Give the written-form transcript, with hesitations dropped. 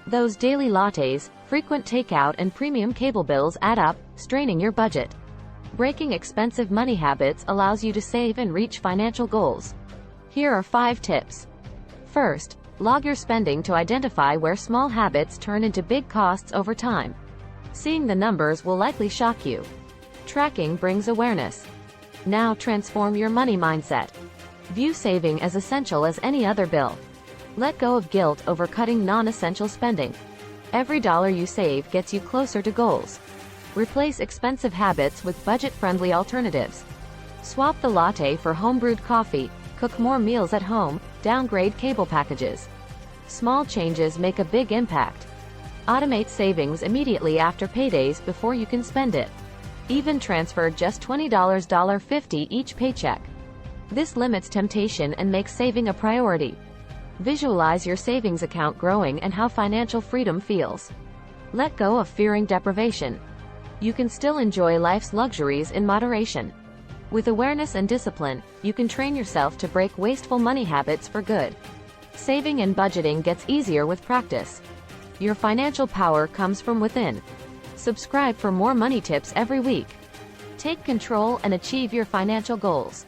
Those daily lattes, frequent takeout and premium cable bills add up, straining your budget. Breaking expensive money habits allows you to save and reach financial goals. Here are 5 tips. First, log your spending to identify where small habits turn into big costs over time. Seeing the numbers will likely shock you. Tracking brings awareness. Now transform your money mindset. View saving as essential as any other bill. Let go of guilt over cutting non-essential spending. Every dollar you save gets you closer to goals. Replace expensive habits with budget-friendly alternatives. Swap the latte for home-brewed coffee, cook more meals at home, downgrade cable packages. Small changes make a big impact. Automate savings immediately after paydays before you can spend it. Even transfer just $20 $50 each paycheck. This limits temptation and makes saving a priority. Visualize your savings account growing and how financial freedom feels. Let go of fearing deprivation. You can still enjoy life's luxuries in moderation. With awareness and discipline, you can train yourself to break wasteful money habits for good. Saving and budgeting gets easier with practice. Your financial power comes from within. Subscribe for more money tips every week. Take control and achieve your financial goals.